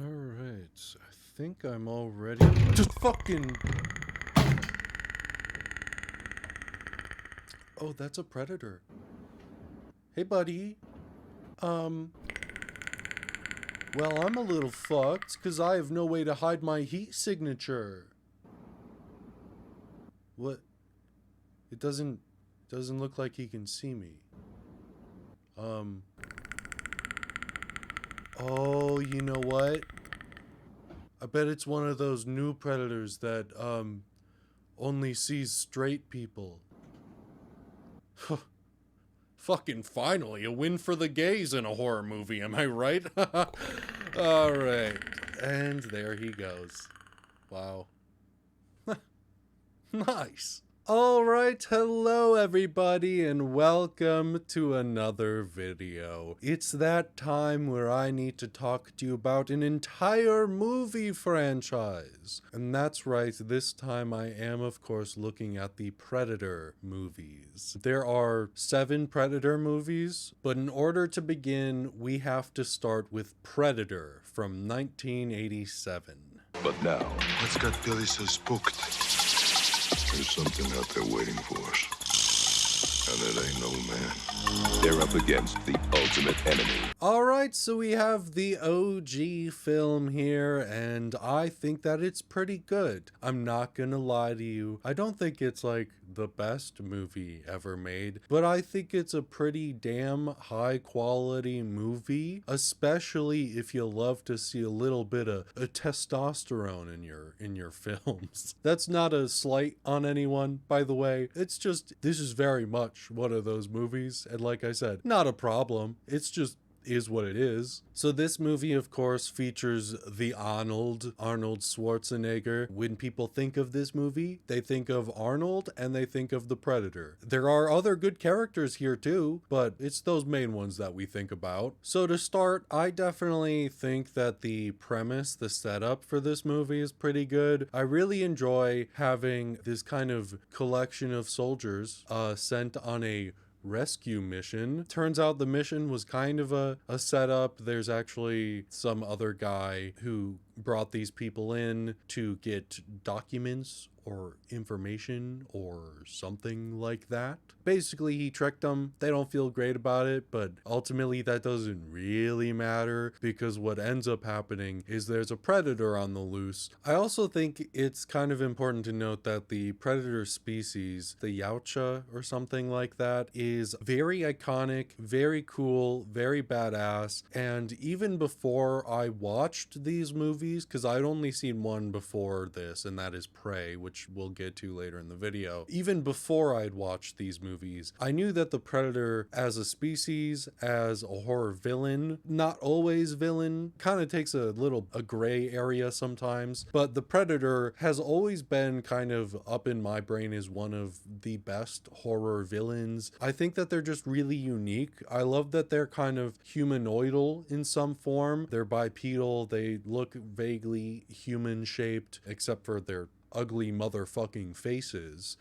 Alright, I think I'm all ready. Just fucking... Oh, that's a predator. Hey, buddy. Well, I'm a little fucked, because I have no way to hide my heat signature. What? It doesn't look like he can see me. Oh, you know what? I bet it's one of those new predators that, only sees straight people. Fucking finally, a win for the gays in a horror movie, am I right? Alright. And there he goes. Wow. Nice. Alright, hello everybody and welcome to another video. It's that time where I need to talk to you about an entire movie franchise. And that's right, this time I am of course looking at the Predator movies. There are 7 Predator movies, but in order to begin, we have to start with Predator from 1987. But now, What's got Billy so spooked? there's something out there waiting for us. And it ain't no man. They're up against the ultimate enemy. Alright, so we have the OG film here, and I think that it's pretty good. I'm not gonna lie to you. I don't think it's like the best movie ever made, but I think it's a pretty damn high quality movie, especially if you love to see a little bit of testosterone in your films. That's not a slight on anyone, by the way. It's just, this is very much one of those movies, and like I said, not a problem. It's just is what it is. So this movie, of course, features the Arnold Schwarzenegger. When people think of this movie, they think of Arnold and they think of the Predator. There are other good characters here too, but it's those main ones that we think about. So to start, I definitely think that the premise, the setup for this movie is pretty good. I really enjoy having this kind of collection of soldiers sent on a rescue mission. Turns out the mission was kind of a setup. There's actually some other guy who brought these people in to get documents or information or something like that. Basically, he tricked them. They don't feel great about it, but ultimately that doesn't really matter because what ends up happening is there's a predator on the loose. I also think it's kind of important to note that the predator species, the Yautja or something like that, is very iconic, very cool, very badass, and even before I watched these movies, because I'd only seen one before this, and that is Prey, which we'll get to later in the video. Even before I'd watched these movies, I knew that the Predator as a species, as a horror villain, not always villain, kind of takes a gray area sometimes, but the Predator has always been kind of up in my brain as one of the best horror villains. I think that they're just really unique. I love that they're kind of humanoidal in some form. They're bipedal, they look vaguely human shaped, except for their ugly motherfucking faces.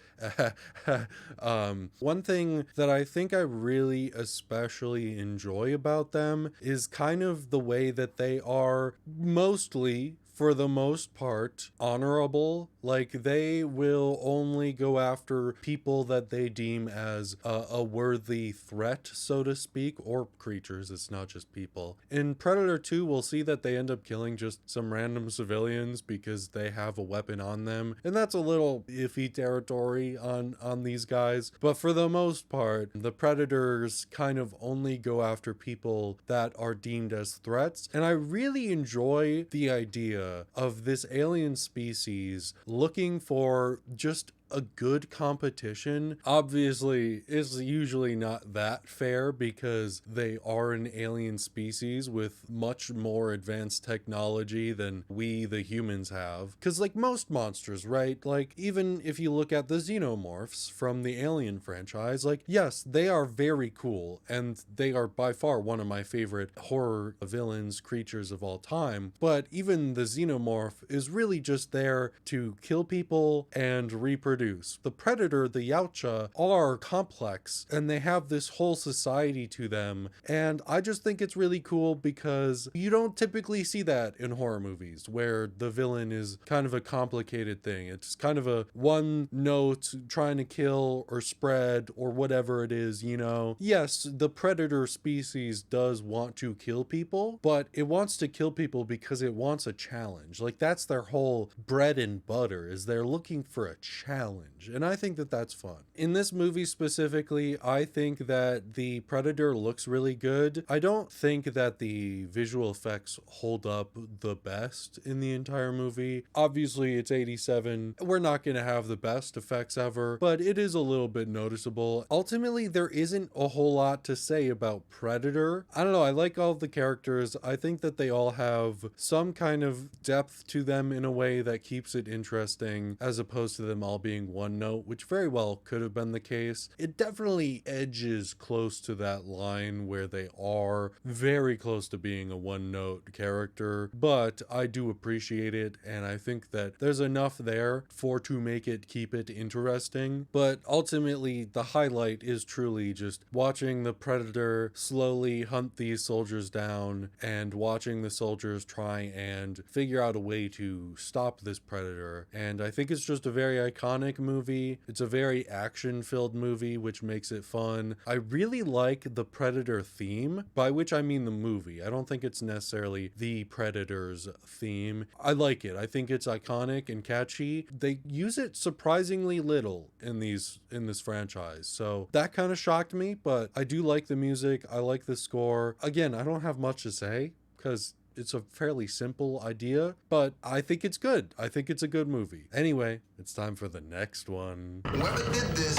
One thing that I think I really especially enjoy about them is kind of the way that they are mostly, for the most part, honorable. Like, they will only go after people that they deem as a worthy threat, so to speak, or creatures. It's not just people. In Predator 2, we'll see that they end up killing just some random civilians because they have a weapon on them, and that's a little iffy territory on these guys. But for the most part, the Predators kind of only go after people that are deemed as threats, and I really enjoy the idea of this alien species looking for just a good competition. Obviously, it's usually not that fair because they are an alien species with much more advanced technology than we, the humans, have. Because, like most monsters, right? Like, even if you look at the xenomorphs from the Alien franchise, like, yes, they are very cool, and they are by far one of my favorite horror villains, creatures of all time. But even the xenomorph is really just there to kill people and reproduce produce. The predator, the Yautja, are complex and they have this whole society to them. And I just think it's really cool because you don't typically see that in horror movies where the villain is kind of a complicated thing. It's kind of a one note trying to kill or spread or whatever it is, you know. Yes, the predator species does want to kill people, but it wants to kill people because it wants a challenge. Like, that's their whole bread and butter, is they're looking for a challenge. And I think that that's fun. In this movie specifically, I think that the predator looks really good. I don't think that the visual effects hold up the best in the entire movie. Obviously, it's 87. We're not going to have the best effects ever, but it is a little bit noticeable. Ultimately, there isn't a whole lot to say about Predator. I don't know. I like all of the characters. I think that they all have some kind of depth to them in a way that keeps it interesting, as opposed to them all being one note, which very well could have been the case. It definitely edges close to that line where they are very close to being a one note character, but I do appreciate it, and I think that there's enough there to make it keep it interesting. But ultimately, the highlight is truly just watching the predator slowly hunt these soldiers down and watching the soldiers try and figure out a way to stop this predator. And I think it's just a very iconic movie. It's a very action-filled movie, which makes it fun. I really like the Predator theme, by which I mean the movie. I don't think it's necessarily the Predator's theme. I like it. I think it's iconic and catchy. They use it surprisingly little in this franchise, so that kind of shocked me, but I do like the music. I like the score. Again, I don't have much to say because it's a fairly simple idea, but I think it's good. I think it's a good movie. Anyway, it's time for the next one. Whoever did this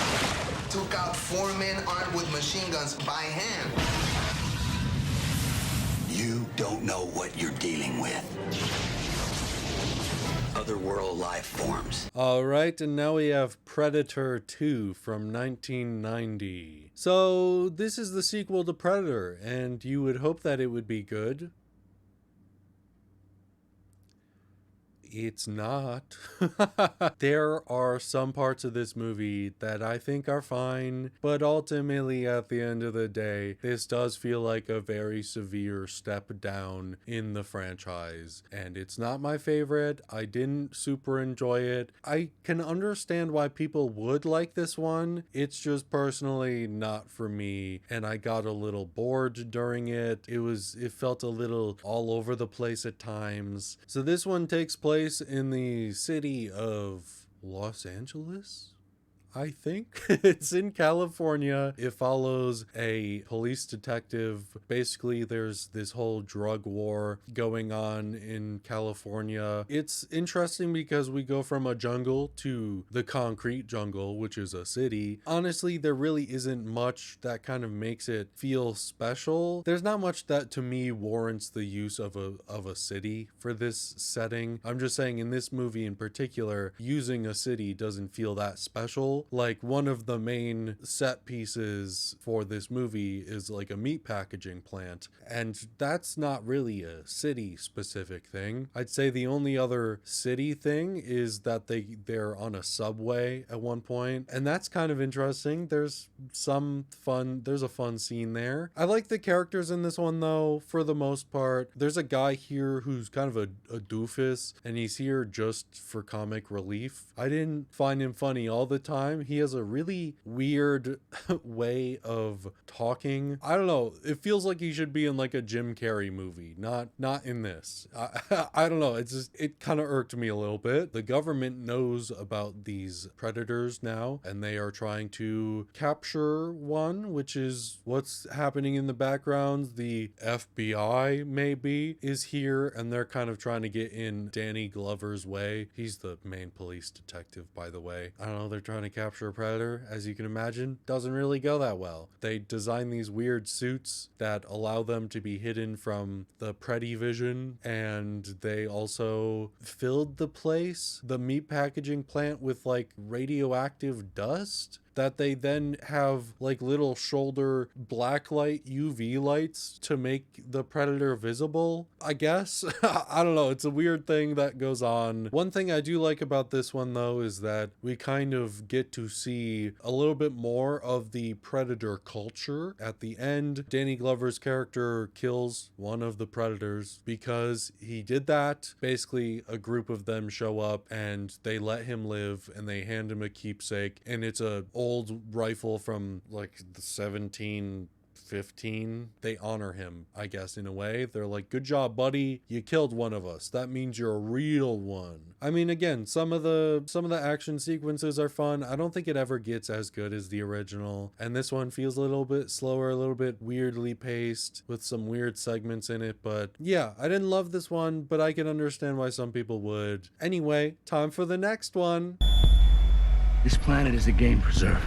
took out 4 men armed with machine guns by hand. You don't know what you're dealing with. Otherworld life forms. All right, and now we have Predator 2 from 1990. So this is the sequel to Predator, and you would hope that it would be good. It's not. There are some parts of this movie that I think are fine, but ultimately at the end of the day, this does feel like a very severe step down in the franchise, and it's not my favorite. I didn't super enjoy it. I can understand why people would like this one. It's just personally not for me, and I got a little bored during it. It felt a little all over the place at times. So this one takes place in the city of Los Angeles, I think. It's in California. It follows a police detective. Basically, there's this whole drug war going on in California. It's interesting because we go from a jungle to the concrete jungle, which is a city. Honestly, there really isn't much that kind of makes it feel special. There's not much that to me warrants the use of a city for this setting. I'm just saying in this movie in particular, using a city doesn't feel that special. Like, one of the main set pieces for this movie is like a meat packaging plant, and that's not really a city specific thing. I'd say the only other city thing is that they're on a subway at one point, and that's kind of interesting. There's a fun scene there. I like the characters in this one though, for the most part. There's a guy here who's kind of a doofus, and he's here just for comic relief. I didn't find him funny all the time. He has a really weird way of talking. I don't know. It feels like he should be in like a Jim Carrey movie, not in this. I don't know. It kind of irked me a little bit. The government knows about these predators now, and they are trying to capture one, which is what's happening in the background. The FBI maybe is here, and they're kind of trying to get in Danny Glover's way. He's the main police detective, by the way. I don't know. They're trying to capture a predator. As you can imagine, doesn't really go that well. They design these weird suits that allow them to be hidden from the Preddy vision, and they also filled the meat packaging plant with like radioactive dust. that they then have like little shoulder blacklight UV lights to make the predator visible, I guess. I don't know, it's a weird thing that goes on. One thing I do like about this one though is that we kind of get to see a little bit more of the predator culture. At the end, Danny Glover's character kills one of the predators. Because he did that, basically a group of them show up and they let him live and they hand him a keepsake, and it's a old rifle from like the 1715. They honor him, I guess, in a way. They're like, good job, buddy, you killed one of us, that means you're a real one. I mean, again, some of the action sequences are fun. I don't think it ever gets as good as the original, and this one feels a little bit slower, a little bit weirdly paced with some weird segments in it. But yeah, I didn't love this one, but I can understand why some people would. Anyway, time for the next one. This planet is a game preserve.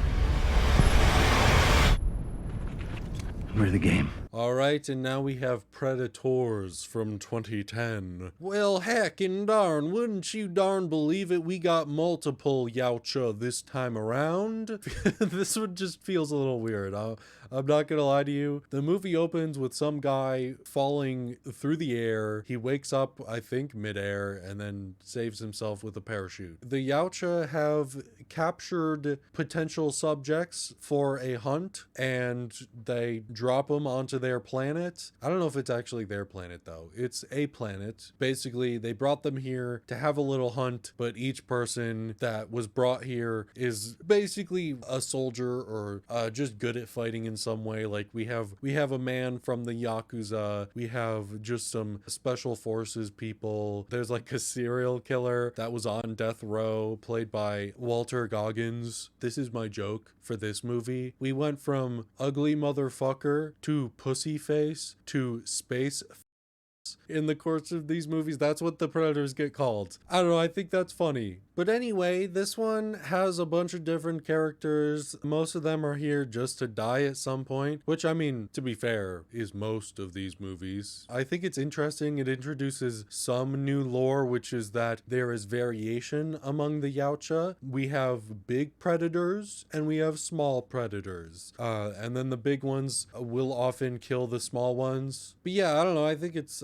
We're the game. Alright, and now we have Predators from 2010. Well, heck and darn, wouldn't you darn believe it, we got multiple Yautja this time around? This one just feels a little weird. I'm not gonna lie to you. The movie opens with some guy falling through the air. He wakes up, I think, midair, and then saves himself with a parachute. The Yautja have captured potential subjects for a hunt, and they drop them onto their planet. I don't know if it's actually their planet though. It's a planet. Basically, they brought them here to have a little hunt, but each person that was brought here is basically a soldier or just good at fighting in some way. Like we have a man from the Yakuza. We have just some special forces people. There's like a serial killer that was on death row, played by Walter Goggins. This is my joke for this movie. We went from ugly motherfucker to pussy face to space in the course of these movies. That's what the predators get called. I don't know, I think that's funny. But anyway, this one has a bunch of different characters. Most of them are here just to die at some point, which, I mean, to be fair, is most of these movies. I think it's interesting. It introduces some new lore, which is that there is variation among the Yautja. We have big predators and we have small predators. And then the big ones will often kill the small ones. But yeah, I don't know. I think it's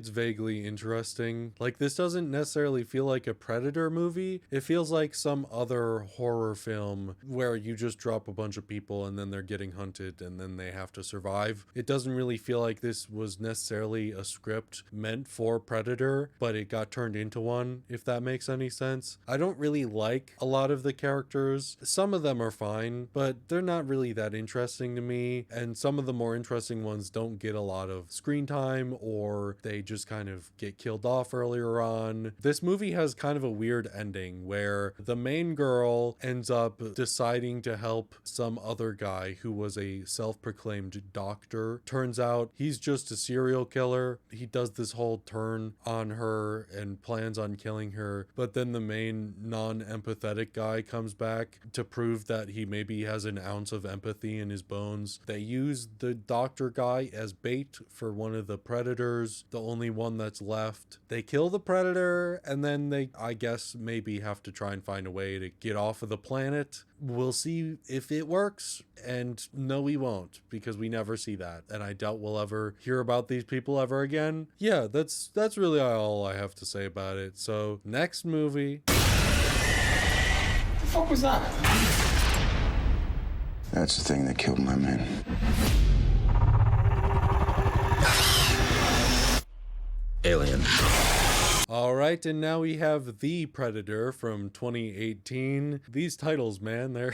vaguely interesting. Like, this doesn't necessarily feel like a Predator movie. It feels like some other horror film where you just drop a bunch of people and then they're getting hunted and then they have to survive. It doesn't really feel like this was necessarily a script meant for Predator, but it got turned into one, if that makes any sense. I don't really like a lot of the characters. Some of them are fine, but they're not really that interesting to me. And some of the more interesting ones don't get a lot of screen time, or they just kind of get killed off earlier on. This movie has kind of a weird ending where the main girl ends up deciding to help some other guy who was a self-proclaimed doctor. Turns out he's just a serial killer. He does this whole turn on her and plans on killing her, but then the main non-empathetic guy comes back to prove that he maybe has an ounce of empathy in his bones. They use the doctor guy as bait for one of the predators, the only one that's left. They kill the predator, and then they, I guess, maybe have to try and find a way to get off of the planet. We'll see if it works, and no, we won't, because we never see that, and I doubt we'll ever hear about these people ever again. Yeah, that's really all I have to say about it. So, next movie. The fuck was that? That's the thing that killed my men. Alien. All right, and now we have The Predator from 2018. These titles, man,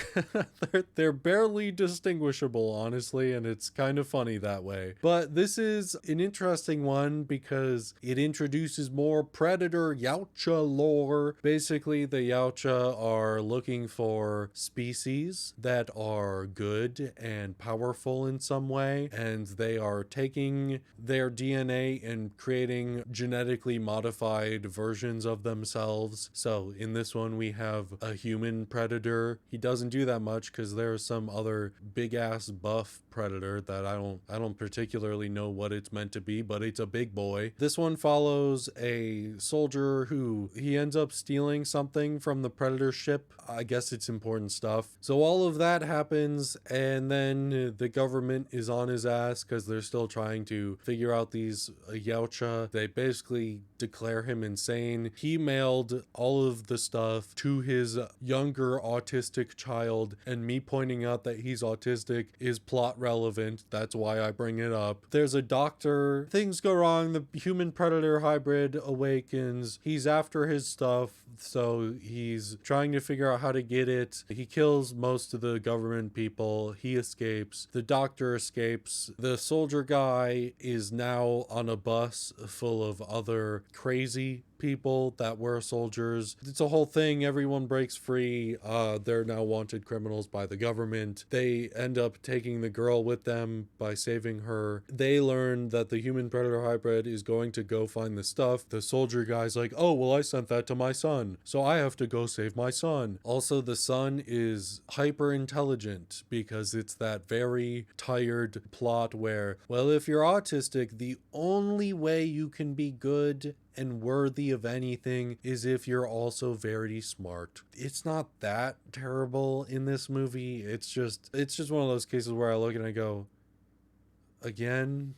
they're barely distinguishable, honestly, and it's kind of funny that way. But this is an interesting one because it introduces more Predator Yautja lore. Basically, the Yautja are looking for species that are good and powerful in some way, and they are taking their DNA and creating genetically modified versions of themselves. So in this one we have a human predator. He doesn't do that much because there are some other big ass buff predator that I don't particularly know what it's meant to be, but it's a big boy. This one follows a soldier who he ends up stealing something from the predator ship. I guess it's important stuff. So all of that happens, and then the government is on his ass because they're still trying to figure out these Yautja. They basically declare him insane. He mailed all of the stuff to his younger autistic child, and me pointing out that he's autistic is plot relevant. That's why I bring it up. There's a doctor. Things go wrong. The human predator hybrid awakens. He's after his stuff, so he's trying to figure out how to get it. He kills most of the government people. He escapes. The doctor escapes. The soldier guy is now on a bus full of other crazy people that were soldiers. It's a whole thing. Everyone breaks free. They're now wanted criminals by the government. They end up taking the girl with them by saving her. They learn that the human predator hybrid is going to go find the stuff. The soldier guy's like, oh, well, I sent that to my son, so I have to go save my son. Also, the son is hyper intelligent because it's that very tired plot where, well, if you're autistic, the only way you can be good and worthy of anything is if you're also very smart. It's not that terrible in this movie. It's just one of those cases where I look and I go, again?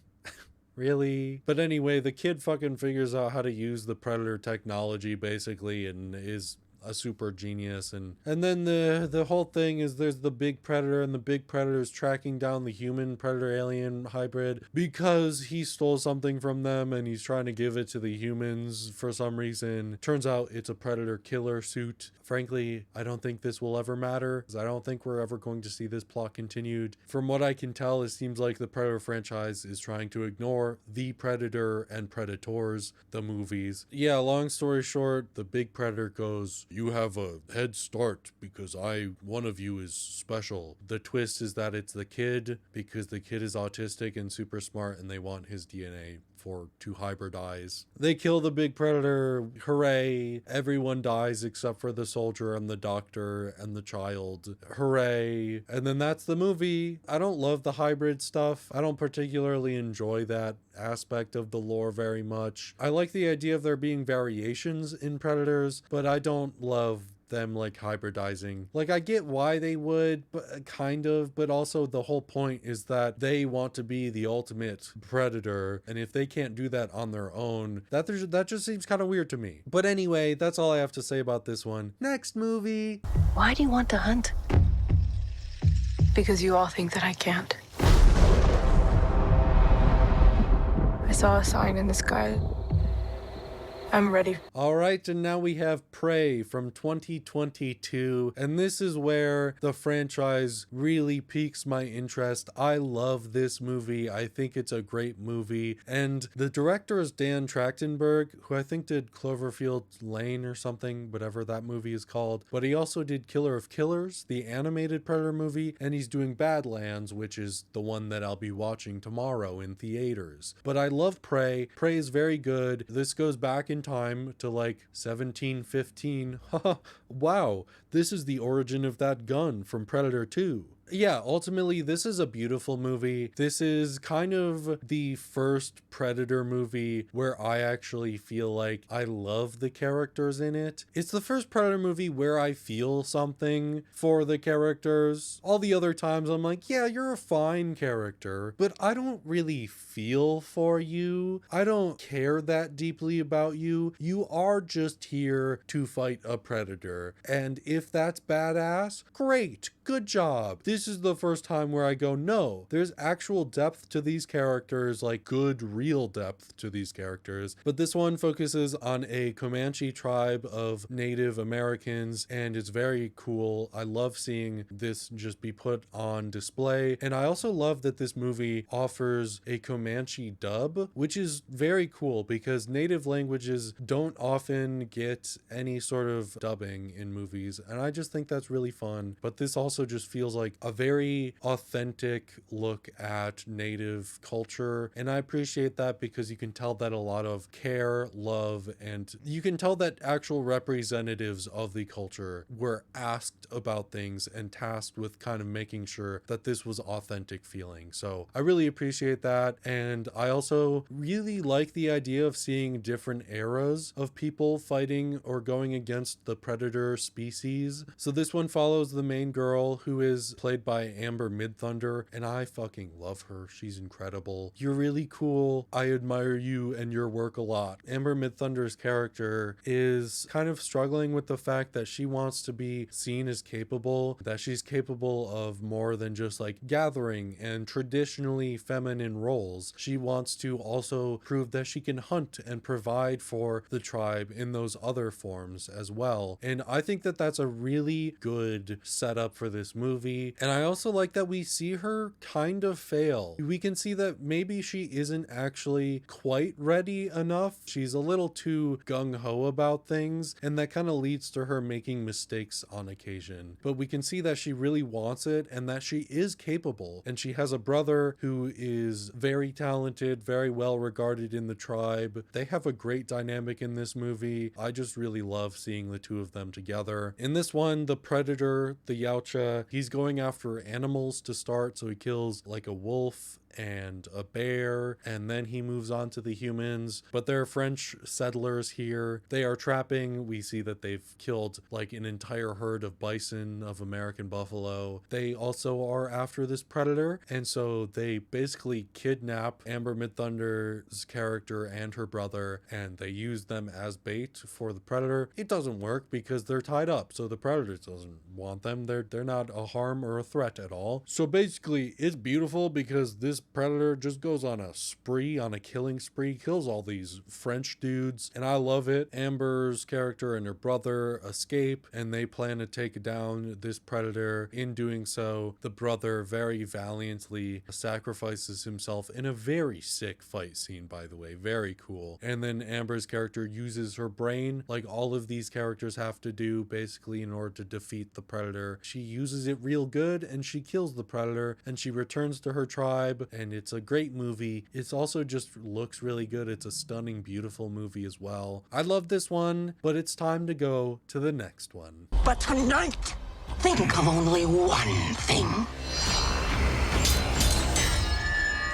Really? But anyway, the kid fucking figures out how to use the predator technology basically and is a super genius, and then the whole thing is there's the big predator, and the big predator is tracking down the human predator alien hybrid because he stole something from them and he's trying to give it to the humans for some reason. Turns out it's a predator killer suit. Frankly, I don't think this will ever matter. I don't think we're ever going to see this plot continued. From what I can tell, it seems like the Predator franchise is trying to ignore The Predator and Predators, the movies. Yeah, long story short, the big predator goes, you have a head start because one of you is special. The twist is that it's the kid because the kid is autistic and super smart and they want his DNA to hybridize. They kill the big predator. Hooray. Everyone dies except for the soldier and the doctor and the child. Hooray. And then that's the movie. I don't love the hybrid stuff. I don't particularly enjoy that aspect of the lore very much. I like the idea of there being variations in predators, but I don't love them like hybridizing. Like, I get why they would, but kind of, but also the whole point is that they want to be the ultimate predator, and if they can't do that on their own, that just seems kind of weird to me. But anyway, that's all I have to say about this one. Next movie. Why do you want to hunt? Because you all think that I can't. I saw a sign in the sky. I'm ready. All right, and now we have Prey from 2022, and this is where the franchise really piques my interest. I love this movie. I think it's a great movie, and the director is Dan Trachtenberg, who I think did Cloverfield Lane or something, whatever that movie is called, but he also did Killer of Killers, the animated Predator movie, and he's doing Badlands, which is the one that I'll be watching tomorrow in theaters. But I love Prey. Prey is very good. This goes back in time to like 1715. Wow, this is the origin of that gun from Predator 2. Yeah, ultimately, this is a beautiful movie. This is kind of the first Predator movie where I actually feel like I love the characters in it. It's the first Predator movie where I feel something for the characters. All the other times I'm like, yeah, you're a fine character, but I don't really feel for you. I don't care that deeply about you. You are just here to fight a predator. And if that's badass, great, good job. This is the first time where I go, no, there's actual depth to these characters, like good, real depth to these characters. But this one focuses on a Comanche tribe of Native Americans, and it's very cool. I love seeing this just be put on display. And I also love that this movie offers a Comanche dub, which is very cool because native languages don't often get any sort of dubbing in movies. And I just think that's really fun. But this also just feels like a very authentic look at native culture. And I appreciate that because you can tell that a lot of care, love, and you can tell that actual representatives of the culture were asked about things and tasked with kind of making sure that this was authentic feeling. So I really appreciate that. And I also really like the idea of seeing different eras of people fighting or going against the predator species. So this one follows the main girl, who is played by Amber Midthunder, and I fucking love her. She's incredible. You're really cool. I admire you and your work a lot. Amber Midthunder's character is kind of struggling with the fact that she wants to be seen as capable, that she's capable of more than just like gathering and traditionally feminine roles. She wants to also prove that she can hunt and provide for the tribe in those other forms as well. And I think that that's a really good setup for this movie. And I also like that we see her kind of fail. We can see that maybe she isn't actually quite ready enough. She's a little too gung-ho about things, and that kind of leads to her making mistakes on occasion. But we can see that she really wants it and that she is capable. And she has a brother who is very talented, very well regarded in the tribe. They have a great dynamic in this movie. I just really love seeing the two of them together. In this one, the predator, the Yautja, he's going after animals to start, so he kills like a wolf and a bear, and then he moves on to the humans. But there are French settlers here. They are trapping. We see that they've killed like an entire herd of bison, of American buffalo. They also are after this predator, and so they basically kidnap Amber Midthunder's character and her brother, and they use them as bait for the predator. It doesn't work because they're tied up, so the predator doesn't want them. They're not a harm or a threat at all. So basically, it's beautiful because this predator just goes on a spree, on a killing spree, kills all these French dudes, and I love it. Amber's character and her brother escape, and they plan to take down this predator. In doing so, the brother very valiantly sacrifices himself in a very sick fight scene, by the way. Very cool. And then Amber's character uses her brain, like all of these characters have to do, basically, in order to defeat the predator. She uses it real good, and she kills the predator, and she returns to her tribe, and it's a great movie. It's also just looks really good. It's a stunning, beautiful movie as well. I love this one, but it's time to go to the next one. But tonight, think of only one thing.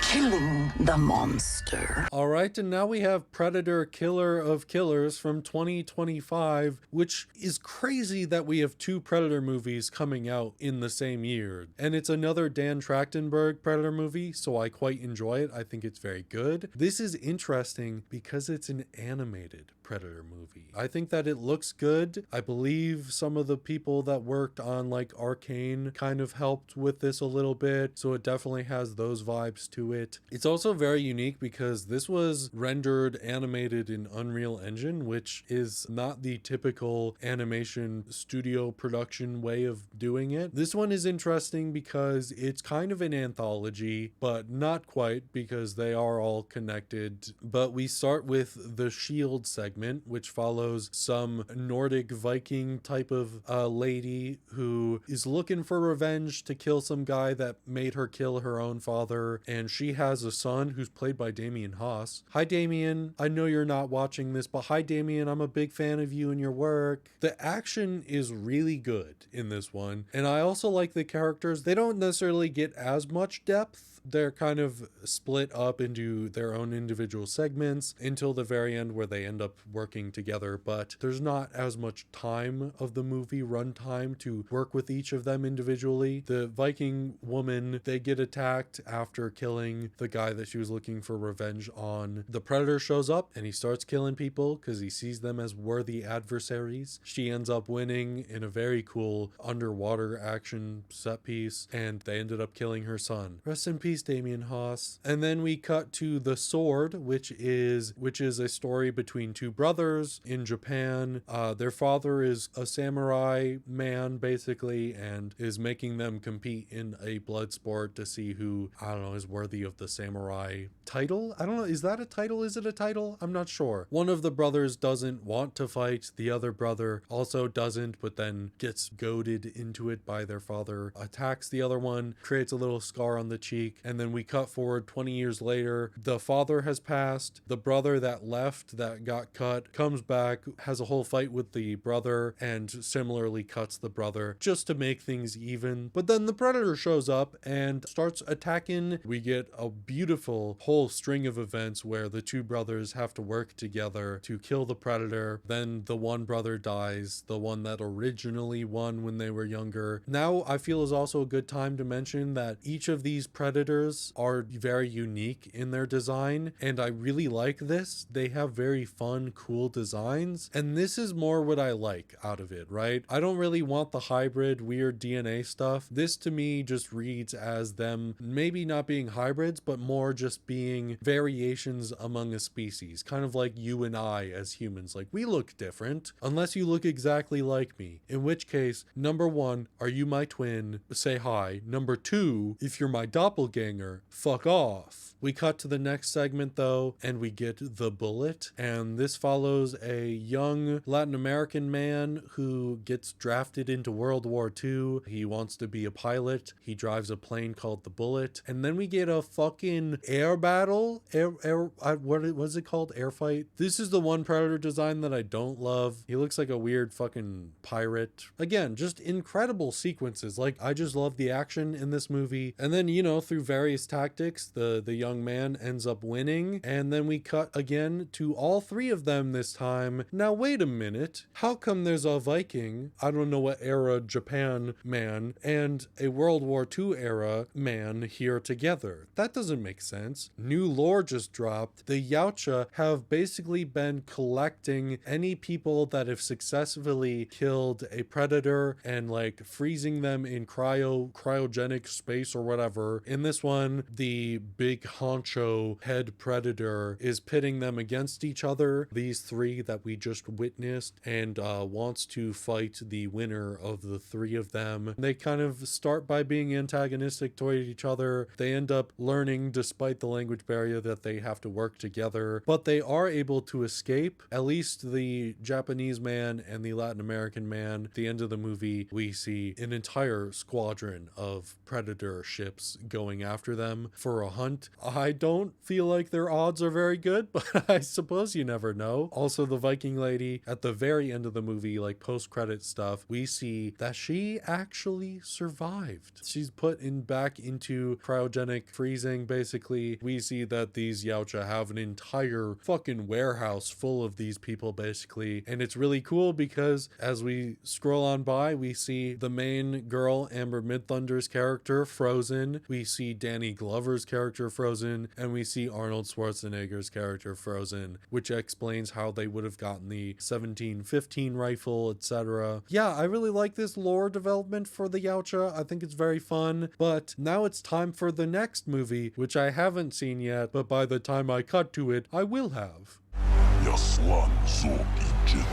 Killing the monster. All right, and now we have Predator Killer of Killers from 2025, which is crazy that we have two Predator movies coming out in the same year. And it's another Dan Trachtenberg Predator movie, so I quite enjoy it. I think it's very good. This is interesting because it's an animated Predator movie. I think that it looks good. I believe some of the people that worked on like Arcane kind of helped with this a little bit, so it definitely has those vibes to it. It's also very unique because this was rendered animated in Unreal Engine, which is not the typical animation studio production way of doing it. This one is interesting because it's kind of an anthology, but not quite because they are all connected. But we start with the Shield segment, which follows some Nordic Viking type of lady who is looking for revenge to kill some guy that made her kill her own father, and she has a son who's played by Damien Haas. Hi Damien, I know you're not watching this, but hi Damien, I'm a big fan of you and your work. The action is really good in this one, and I also like the characters. They don't necessarily get as much depth. They're kind of split up into their own individual segments until the very end where they end up working together, but there's not as much time of the movie runtime to work with each of them individually. The Viking woman, they get attacked after killing the guy that she was looking for revenge on. The predator shows up and he starts killing people because he sees them as worthy adversaries. She ends up winning in a very cool underwater action set piece, and they ended up killing her son. Rest in peace, Damien Haas. And then we cut to The Sword, which is a story between two brothers in Japan. Their father is a samurai man, basically, and is making them compete in a blood sport to see who, I don't know, is worthy of the samurai title. I don't know, is that a title? Is it a title? I'm not sure. One of the brothers doesn't want to fight. The other brother also doesn't, but then gets goaded into it by their father, attacks the other one, creates a little scar on the cheek, and then we cut forward 20 years later. The father has passed. The brother that left, that got cut, comes back, has a whole fight with the brother, and similarly cuts the brother just to make things even. But then the predator shows up and starts attacking. We get a beautiful whole string of events where the two brothers have to work together to kill the predator. Then the one brother dies, the one that originally won when they were younger. Now I feel is also a good time to mention that each of these predators are very unique in their design, and I really like this. They have very fun, cool designs, and this is more what I like out of it, right? I don't really want the hybrid, weird DNA stuff. This to me just reads as them maybe not being hybrids, but more just being variations among a species, kind of like you and I as humans. Like, we look different, unless you look exactly like me, in which case, number one, are you my twin? Say hi. Number two, if you're my doppelganger, fuck off. We cut to the next segment though, and we get The Bullet, and this follows a young Latin American man who gets drafted into World War II. He wants to be a pilot. He drives a plane called the Bullet, and then we get a fucking air battle. What was it called? Air fight. This is the one Predator design that I don't love. He looks like a weird fucking pirate. Again, just incredible sequences. Like, I just love the action in this movie. And then, you know, through various tactics, the young man ends up winning, and then we cut again to all three of them this time. Now wait a minute, how come there's a Viking, I don't know what era Japan man, and a World War II era man here together? That doesn't make sense. New lore just dropped. The Yautja have basically been collecting any people that have successfully killed a predator and like freezing them in cryogenic space or whatever. In this one, the big honcho head predator is pitting them against each other, these three that we just witnessed, and wants to fight the winner of the three of them. They kind of start by being antagonistic toward each other. They end up learning, despite the language barrier, that they have to work together, but they are able to escape. At least the Japanese man and the Latin American man. At the end of the movie, we see an entire squadron of predator ships going after them for a hunt. I don't feel like their odds are very good, but I suppose you never know. Also, the Viking lady at the very end of the movie, like post-credit stuff, we see that she actually survived. She's put back into cryogenic freezing, basically. We see that these Yautja have an entire fucking warehouse full of these people, basically. And it's really cool because as we scroll on by, we see the main girl, Amber Midthunder's character, frozen. We see Danny Glover's character frozen, and we see Arnold Schwarzenegger's character frozen, which explains how they would have gotten the 1715 rifle, etc. Yeah, I really like this lore development for the Yautja. I think it's very fun, but now it's time for the next movie, which I haven't seen yet, but by the time I cut to it, I will have. Yaslan so idzie.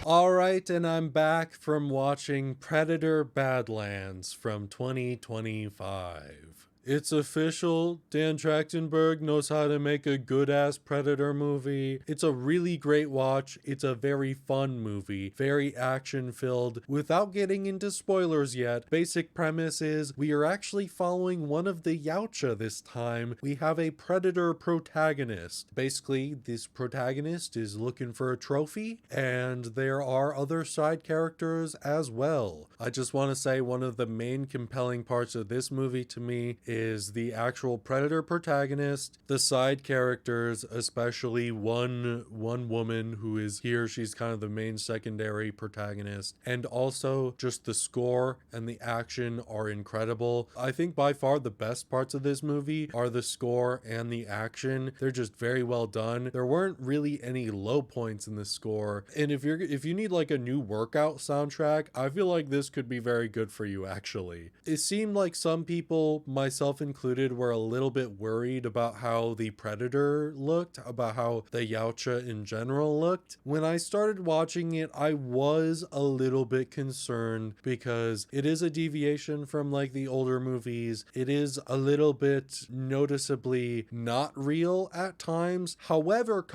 Alright, and I'm back from watching Predator Badlands from 2025. It's official. Dan Trachtenberg knows how to make a good-ass Predator movie. It's a really great watch. It's a very fun movie, very action-filled. Without getting into spoilers yet, basic premise is we are actually following one of the Yautja this time. We have a Predator protagonist. Basically, this protagonist is looking for a trophy, and there are other side characters as well. I just want to say one of the main compelling parts of this movie to me is the actual Predator protagonist, the side characters, especially one woman who is here. She's kind of the main secondary protagonist, and also just the score and the action are incredible. I think by far the best parts of this movie are the score and the action. They're just very well done. There weren't really any low points in the score, and if you need like a new workout soundtrack, I feel like this could be very good for you actually. It seemed like some people, myself myself included, were a little bit worried about how the Predator looked, about how the Yautja in general looked. When I started watching it, I was a little bit concerned because it is a deviation from like the older movies. It is a little bit noticeably not real at times. However,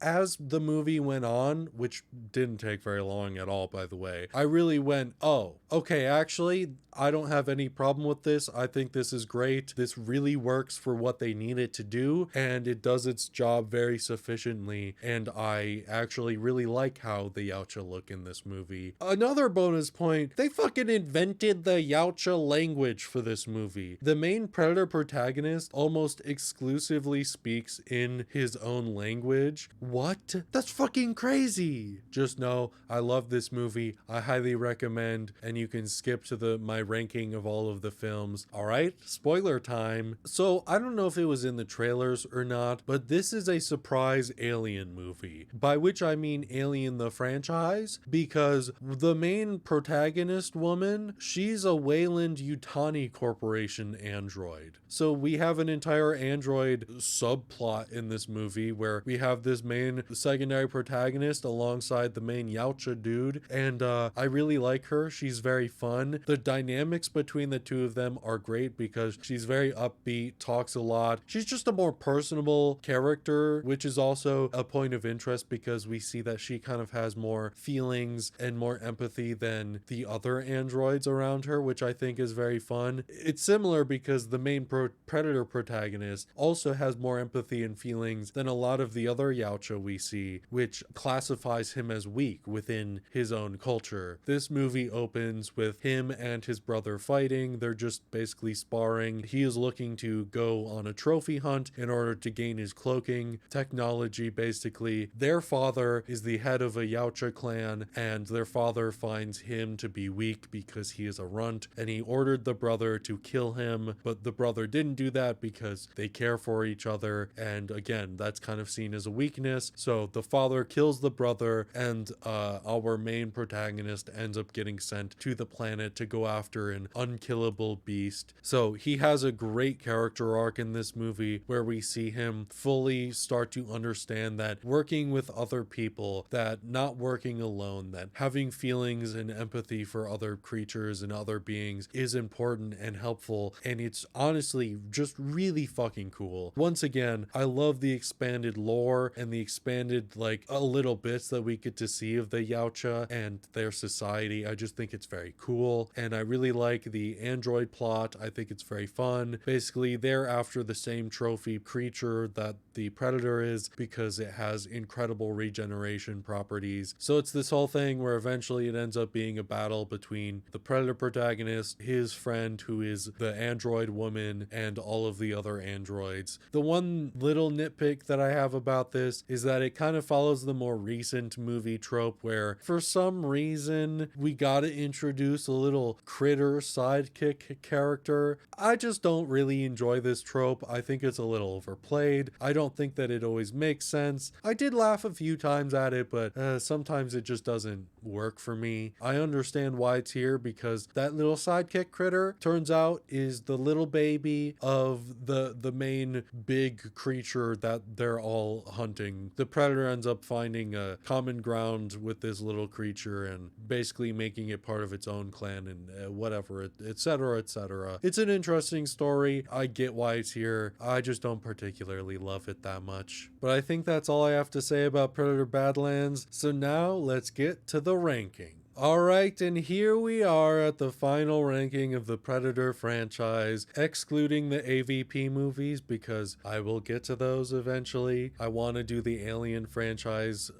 as the movie went on, which didn't take very long at all, by the way, I really went, oh, okay, actually, I don't have any problem with this. I think this is great. This really works for what they need it to do, and it does its job very sufficiently, and I actually really like how the Yautja look in this movie. Another bonus point, they fucking invented the Yautja language for this movie. The main Predator protagonist almost exclusively speaks in his own language. What? That's fucking crazy. Just know, I love this movie. I highly recommend, and you can skip to my ranking of all of the films. All right, spoiler time. So I don't know if it was in the trailers or not, but this is a surprise Alien movie, by which I mean Alien the franchise, because the main protagonist woman, she's a Weyland-Yutani Corporation android. So we have an entire android subplot in this movie where we have this main secondary protagonist alongside the main Yautja dude, and I really like her. She's very fun. The dynamics between the two of them are great because she's very upbeat, talks a lot. She's just a more personable character, which is also a point of interest because we see that she kind of has more feelings and more empathy than the other androids around her, which I think is very fun. It's similar because the main Predator protagonist also has more empathy and feelings than a lot of the other Yautja we see, which classifies him as weak within his own culture. This movie opens with him and his brother fighting. They're just basically sparring. He is looking to go on a trophy hunt in order to gain his cloaking technology, basically. Their father is the head of a Yautja clan, and their father finds him to be weak because he is a runt, and he ordered the brother to kill him, but the brother didn't do that because they care for each other, and again, that's kind of seen as a weakness. So the father kills the brother, and our main protagonist ends up getting sent to the planet to go after an unkillable beast. So he has a great character arc in this movie where we see him fully start to understand that working with other people, that not working alone, that having feelings and empathy for other creatures and other beings is important and helpful, and it's honestly just really fucking cool. Once again, I love the expanded lore and the expanded like a little bits that we get to see of the Yautja and their society. I just think it's very cool, and I really like the android plot. I think it's very fun. Basically, they're after the same trophy creature that the Predator is because it has incredible regeneration properties. So it's this whole thing where eventually it ends up being a battle between the Predator protagonist, his friend who is the android woman, and all of the other androids. The one little nitpick that I have about this is that it kind of follows the more recent movie trope where for some reason we gotta introduce a little critter sidekick character. I just don't really enjoy this trope. I think it's a little overplayed. I don't think that it always makes sense. I did laugh a few times at it, but sometimes it just doesn't work for me. I understand why it's here because that little sidekick critter turns out is the little baby of the main big creature that they're all hunting. The Predator ends up finding a common ground with this little creature and basically making it part of its own clan and whatever, etc., etc. It's an interesting story. I get why it's here. I just don't particularly love it that much. But I think that's all I have to say about Predator Badlands. So now let's get to the ranking. Alright, and here we are at the final ranking of the Predator franchise, excluding the AVP movies because I will get to those eventually. I want to do the Alien franchise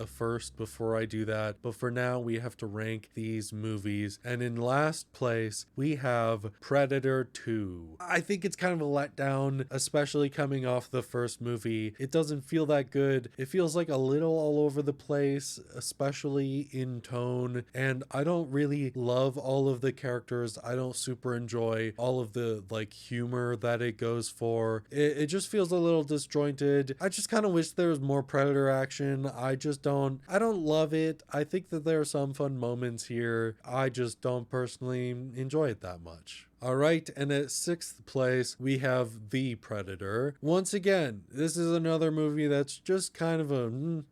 first before I do that, but for now we have to rank these movies. And in last place, we have Predator 2. I think it's kind of a letdown, especially coming off the first movie. It doesn't feel that good. It feels like a little all over the place, especially in tone. And I don't really love all of the characters. I don't super enjoy all of the like humor that it goes for. It just feels a little disjointed. I just kind of wish there was more Predator action. I don't love it. I think that there are some fun moments here. I just don't personally enjoy it that much. All right, and at 6th place, we have The Predator. Once again, this is another movie that's just kind of a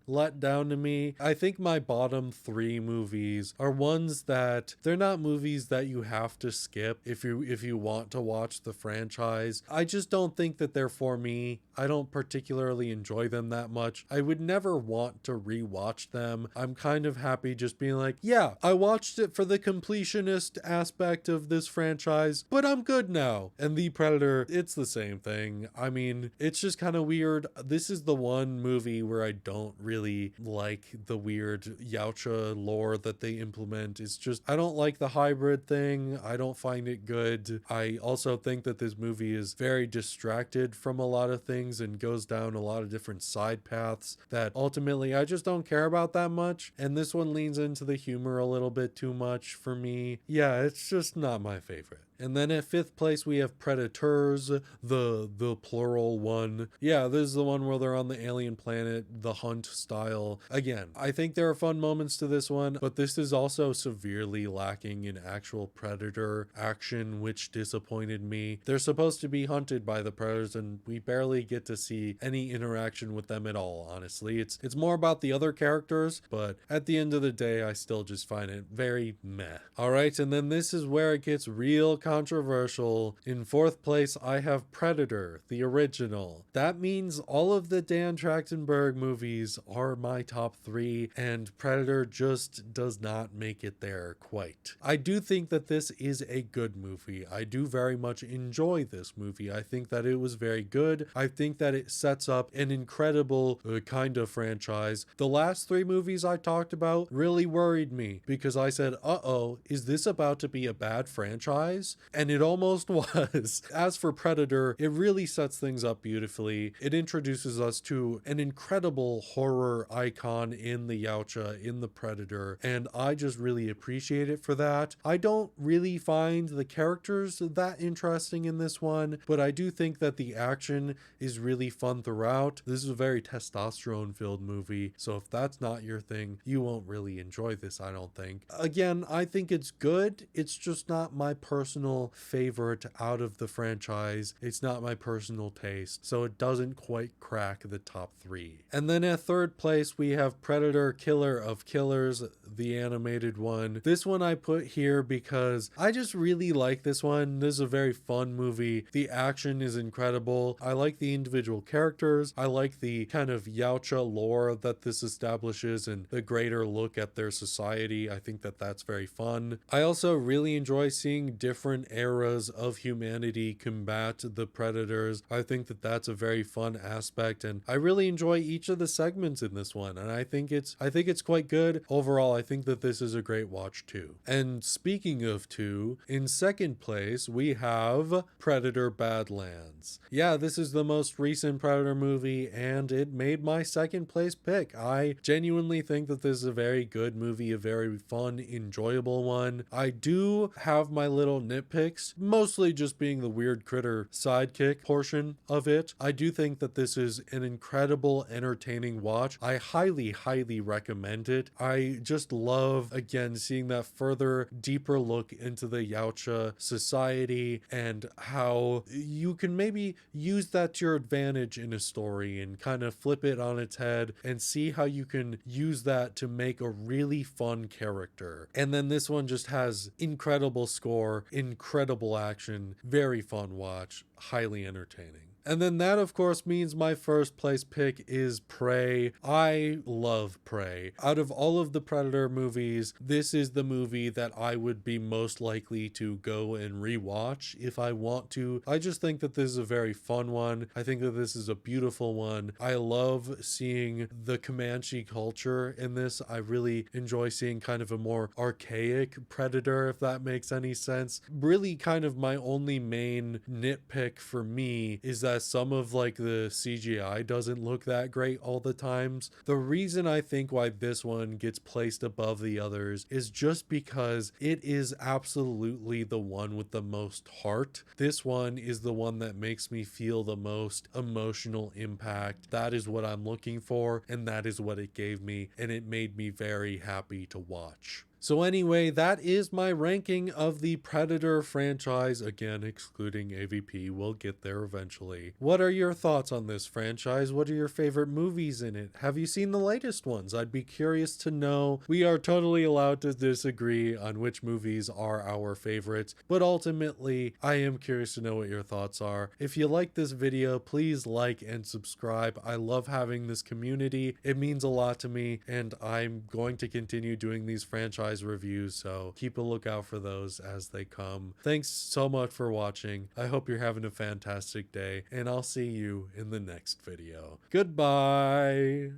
letdown to me. I think my bottom 3 movies are ones that they're not movies that you have to skip if you want to watch the franchise. I just don't think that they're for me. I don't particularly enjoy them that much. I would never want to rewatch them. I'm kind of happy just being like, yeah, I watched it for the completionist aspect of this franchise, but I'm good now. And The Predator, it's the same thing. I mean, it's just kind of weird. This is the one movie where I don't really like the weird Yautja lore that they implement. It's just, I don't like the hybrid thing. I don't find it good. I also think that this movie is very distracted from a lot of things and goes down a lot of different side paths that ultimately I just don't care about that much. And this one leans into the humor a little bit too much for me. Yeah, it's just not my favorite. And then at 5th place, we have Predators, the plural one. Yeah, this is the one where they're on the alien planet, the hunt style. Again, I think there are fun moments to this one, but this is also severely lacking in actual predator action, which disappointed me. They're supposed to be hunted by the predators, and we barely get to see any interaction with them at all, honestly. It's more about the other characters, but at the end of the day, I still just find it very meh. All right, and then this is where it gets real controversial. In 4th place, I have Predator, the original. That means all of the Dan Trachtenberg movies are my top 3, and Predator just does not make it there quite. I do think that this is a good movie. I do very much enjoy this movie. I think that it was very good. I think that it sets up an incredible kind of franchise. The last 3 movies I talked about really worried me because I said, uh-oh, is this about to be a bad franchise? And it almost was. As for Predator, it really sets things up beautifully. It introduces us to an incredible horror icon in the Yautja, in the Predator, and I just really appreciate it for that. I don't really find the characters that interesting in this one, but I do think that the action is really fun throughout. This is a very testosterone-filled movie, so if that's not your thing, you won't really enjoy this, I don't think. Again, I think it's good. It's just not my personal favorite out of the franchise. It's not my personal taste, so it doesn't quite crack the top 3. And then at 3rd place, we have Predator Killer of Killers, the animated one. This one I put here because I just really like this one. This is a very fun movie. The action is incredible. I like the individual characters. I like the kind of Yautja lore that this establishes and the greater look at their society. I think that that's very fun. I also really enjoy seeing different eras of humanity combat the predators. I think that that's a very fun aspect, and I really enjoy each of the segments in this one, and I think it's quite good. Overall, I think that this is a great watch too. And speaking of two, in 2nd place, we have Predator Badlands. Yeah, this is the most recent Predator movie, and it made my 2nd place pick. I genuinely think that this is a very good movie, a very fun, enjoyable one. I do have my little nitpicks, mostly just being the weird critter sidekick portion of it. I do think that this is an incredible, entertaining watch. I highly, highly recommend it. I just love, again, seeing that further, deeper look into the Yautja society and how you can maybe use that to your advantage in a story and kind of flip it on its head and see how you can use that to make a really fun character. And then this one just has incredible score, incredible action, very fun watch, highly entertaining. And then that, of course, means my 1st place pick is Prey. I love Prey. Out of all of the Predator movies, this is the movie that I would be most likely to go and rewatch if I want to. I just think that this is a very fun one. I think that this is a beautiful one. I love seeing the Comanche culture in this. I really enjoy seeing kind of a more archaic Predator, if that makes any sense. Really kind of my only main nitpick for me is that some of like the CGI doesn't look that great all the times. The reason I think why this one gets placed above the others is just because it is absolutely the one with the most heart. This one is the one that makes me feel the most emotional impact. That is what I'm looking for, and that is what it gave me, and it made me very happy to watch. So anyway, that is my ranking of the Predator franchise, again excluding AVP. We'll get there eventually. What are your thoughts on this franchise? What are your favorite movies in it? Have you seen the latest ones? I'd be curious to know. We are totally allowed to disagree on which movies are our favorites, but ultimately I am curious to know what your thoughts are. If you like this video, please like and subscribe. I love having this community. It means a lot to me, and I'm going to continue doing these franchise reviews, so keep a lookout for those as they come. Thanks so much for watching. I hope you're having a fantastic day, and I'll see you in the next video. Goodbye!